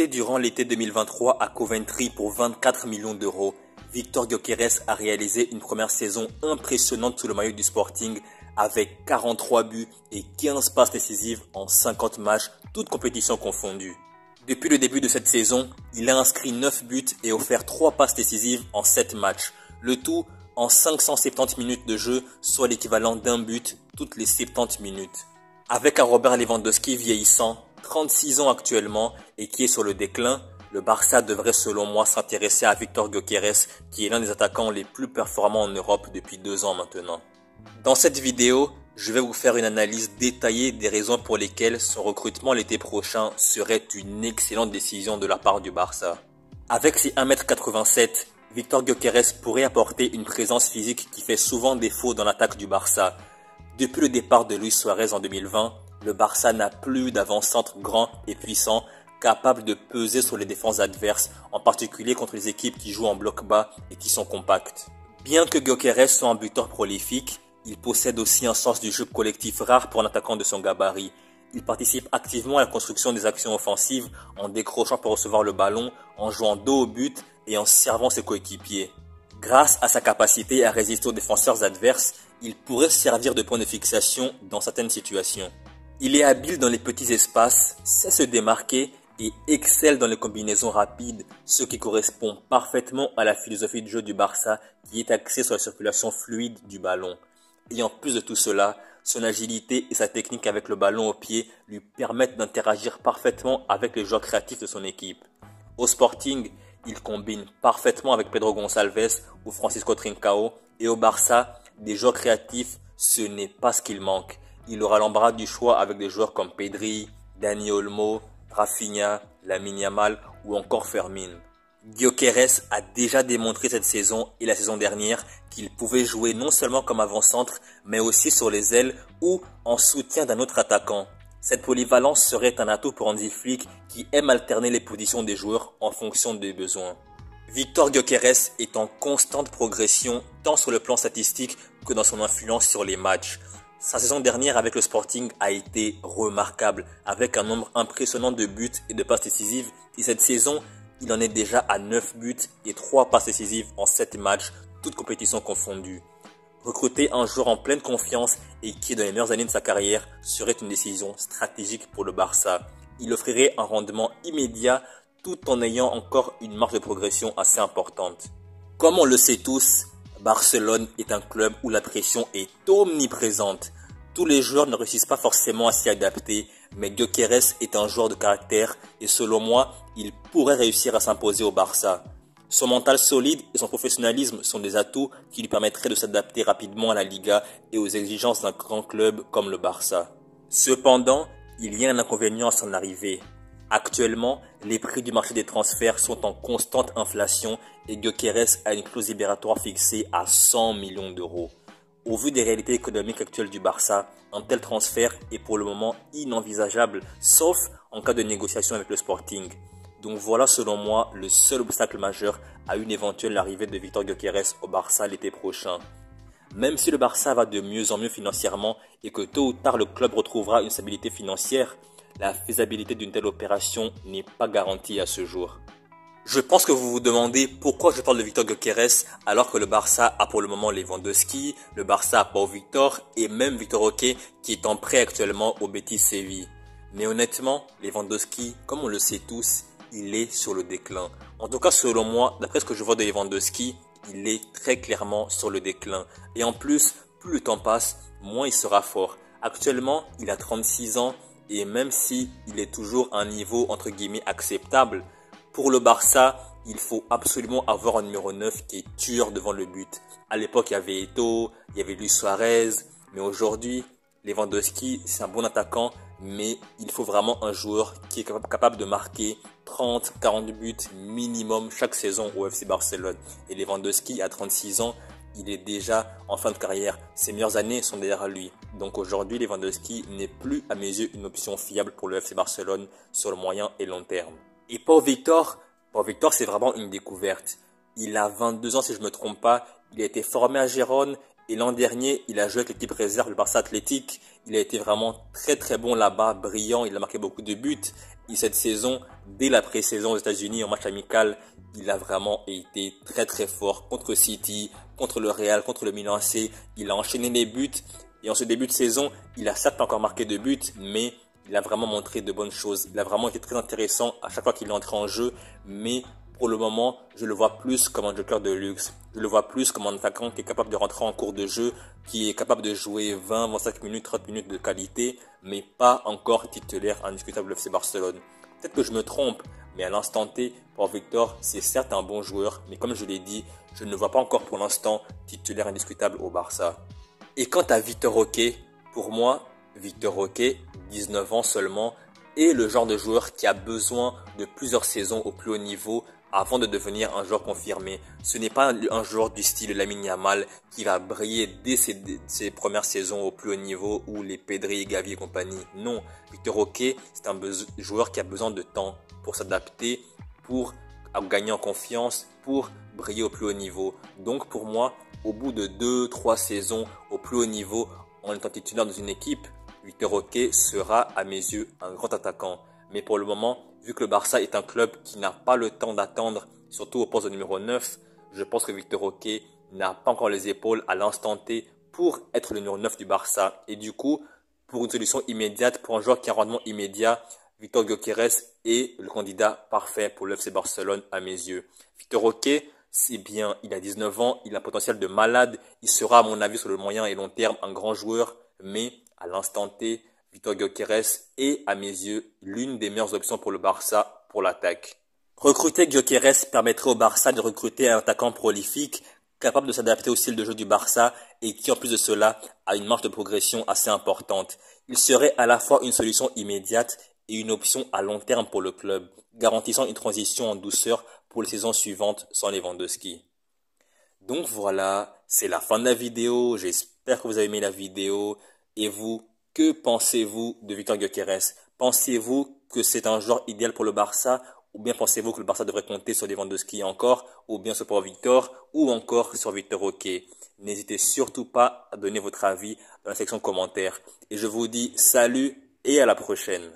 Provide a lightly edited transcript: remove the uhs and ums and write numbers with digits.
Recruté durant l'été 2023 à Coventry pour 24 millions d'euros, Victor Gyökeres a réalisé une première saison impressionnante sous le maillot du Sporting avec 43 buts et 15 passes décisives en 50 matchs, toutes compétitions confondues. Depuis le début de cette saison, il a inscrit 9 buts et offert 3 passes décisives en 7 matchs, le tout en 570 minutes de jeu, soit l'équivalent d'un but toutes les 70 minutes. Avec un Robert Lewandowski vieillissant, 36 ans actuellement et qui est sur le déclin, le Barça devrait selon moi s'intéresser à Victor Gyökeres qui est l'un des attaquants les plus performants en Europe depuis 2 ans maintenant. Dans cette vidéo, je vais vous faire une analyse détaillée des raisons pour lesquelles son recrutement l'été prochain serait une excellente décision de la part du Barça. Avec ses 1m87, Victor Gyökeres pourrait apporter une présence physique qui fait souvent défaut dans l'attaque du Barça. Depuis le départ de Luis Suarez en 2020, le Barça n'a plus d'avant-centre grand et puissant capable de peser sur les défenses adverses, en particulier contre les équipes qui jouent en bloc bas et qui sont compactes. Bien que Gyökeres soit un buteur prolifique, il possède aussi un sens du jeu collectif rare pour un attaquant de son gabarit. Il participe activement à la construction des actions offensives en décrochant pour recevoir le ballon, en jouant dos au but et en servant ses coéquipiers. Grâce à sa capacité à résister aux défenseurs adverses, il pourrait servir de point de fixation dans certaines situations. Il est habile dans les petits espaces, sait se démarquer et excelle dans les combinaisons rapides, ce qui correspond parfaitement à la philosophie de jeu du Barça qui est axée sur la circulation fluide du ballon. Et en plus de tout cela, son agilité et sa technique avec le ballon au pied lui permettent d'interagir parfaitement avec les joueurs créatifs de son équipe. Au Sporting, il combine parfaitement avec Pedro Gonçalves ou Francisco Trincao, et au Barça, des joueurs créatifs, ce n'est pas ce qu'il manque. Il aura l'embarras du choix avec des joueurs comme Pedri, Dani Olmo, Rafinha, Lamine Yamal ou encore Fermin. Gyökeres a déjà démontré cette saison et la saison dernière qu'il pouvait jouer non seulement comme avant-centre, mais aussi sur les ailes ou en soutien d'un autre attaquant. Cette polyvalence serait un atout pour Hansi Flick qui aime alterner les positions des joueurs en fonction des besoins. Victor Gyökeres est en constante progression tant sur le plan statistique que dans son influence sur les matchs. Sa saison dernière avec le Sporting a été remarquable avec un nombre impressionnant de buts et de passes décisives et cette saison, il en est déjà à 9 buts et 3 passes décisives en 7 matchs, toutes compétitions confondues. Recruter un joueur en pleine confiance et qui est dans les meilleures années de sa carrière serait une décision stratégique pour le Barça. Il offrirait un rendement immédiat tout en ayant encore une marge de progression assez importante. Comme on le sait tous, Barcelone est un club où la pression est omniprésente. Tous les joueurs ne réussissent pas forcément à s'y adapter, mais Gyökeres est un joueur de caractère et selon moi, il pourrait réussir à s'imposer au Barça. Son mental solide et son professionnalisme sont des atouts qui lui permettraient de s'adapter rapidement à la Liga et aux exigences d'un grand club comme le Barça. Cependant, il y a un inconvénient à son arrivée. Actuellement, les prix du marché des transferts sont en constante inflation et Gyökeres a une clause libératoire fixée à 100 millions d'euros. Au vu des réalités économiques actuelles du Barça, un tel transfert est pour le moment inenvisageable, sauf en cas de négociation avec le Sporting. Donc voilà selon moi le seul obstacle majeur à une éventuelle arrivée de Victor Gyökeres au Barça l'été prochain. Même si le Barça va de mieux en mieux financièrement et que tôt ou tard le club retrouvera une stabilité financière, la faisabilité d'une telle opération n'est pas garantie à ce jour. Je pense que vous vous demandez pourquoi je parle de Victor Gyökeres alors que le Barça a pour le moment Lewandowski, le Barça a Pau Victor et même Victor Roque qui est en prêt actuellement au Betis Séville. Mais honnêtement, Lewandowski, comme on le sait tous, il est sur le déclin. En tout cas, selon moi, d'après ce que je vois de Lewandowski, il est très clairement sur le déclin. Et en plus, plus le temps passe, moins il sera fort. Actuellement, il a 36 ans et même si il est toujours à un niveau entre guillemets acceptable, pour le Barça, il faut absolument avoir un numéro 9 qui est tueur devant le but. À l'époque, il y avait Eto'o, il y avait Luis Suarez, mais aujourd'hui, Lewandowski, c'est un bon attaquant, mais il faut vraiment un joueur qui est capable de marquer 30-40 buts minimum chaque saison au FC Barcelone. Et Lewandowski, à 36 ans, il est déjà en fin de carrière. Ses meilleures années sont derrière lui. Donc aujourd'hui, Lewandowski n'est plus à mes yeux une option fiable pour le FC Barcelone sur le moyen et long terme. Et Pau Victor, c'est vraiment une découverte. Il a 22 ans si je ne me trompe pas. Il a été formé à Gérone et l'an dernier, il a joué avec l'équipe réserve, le Barça Athletic. Il a été vraiment très très bon là-bas, brillant. Il a marqué beaucoup de buts. Et cette saison, dès la pré-saison aux États-Unis en match amical, il a vraiment été très très fort contre City, contre le Real, contre le Milan AC. Il a enchaîné les buts et en ce début de saison, il a certes pas encore marqué de buts, mais il a vraiment montré de bonnes choses. Il a vraiment été très intéressant à chaque fois qu'il est entré en jeu, mais pour le moment, je le vois plus comme un joker de luxe. Je le vois plus comme un attaquant qui est capable de rentrer en cours de jeu, qui est capable de jouer 20, 25 minutes, 30 minutes de qualité, mais pas encore titulaire indiscutable FC Barcelone. Peut-être que je me trompe, mais à l'instant T, pour Victor, c'est certes un bon joueur, mais comme je l'ai dit, je ne le vois pas encore pour l'instant titulaire indiscutable au Barça. Et quant à Victor Roque, pour moi, Victor Roque, 19 ans seulement, est le genre de joueur qui a besoin de plusieurs saisons au plus haut niveau avant de devenir un joueur confirmé. Ce n'est pas un joueur du style Lamine Yamal qui va briller dès ses premières saisons au plus haut niveau ou les Pedri, Gavi et compagnie. Non, Victor Roque, c'est un joueur qui a besoin de temps pour s'adapter, pour gagner en confiance, pour briller au plus haut niveau. Donc pour moi, au bout de 2-3 saisons au plus haut niveau, en étant titulaire dans une équipe, Victor Roque sera à mes yeux un grand attaquant. Mais pour le moment, vu que le Barça est un club qui n'a pas le temps d'attendre, surtout au poste de numéro 9, je pense que Victor Roque n'a pas encore les épaules à l'instant T pour être le numéro 9 du Barça. Et du coup, pour une solution immédiate, pour un joueur qui a un rendement immédiat, Víctor Gyökeres est le candidat parfait pour le FC Barcelone à mes yeux. Victor Roque, c'est bien, il a 19 ans, il a un potentiel de malade, il sera à mon avis sur le moyen et long terme un grand joueur, mais à l'instant T, Víctor Gyökeres est à mes yeux l'une des meilleures options pour le Barça pour l'attaque. Recruter Gyökeres permettrait au Barça de recruter un attaquant prolifique, capable de s'adapter au style de jeu du Barça et qui en plus de cela a une marge de progression assez importante. Il serait à la fois une solution immédiate et une option à long terme pour le club, garantissant une transition en douceur pour les saisons suivantes sans Lewandowski. Donc voilà, c'est la fin de la vidéo, j'espère que vous avez aimé la vidéo. Et vous, que pensez-vous de Víctor Gyökeres? Pensez-vous que c'est un joueur idéal pour le Barça? Ou bien pensez-vous que le Barça devrait compter sur Lewandowski encore? Ou bien sur Pau Victor? Ou encore sur Victor Roque? N'hésitez surtout pas à donner votre avis dans la section commentaires. Et je vous dis salut et à la prochaine.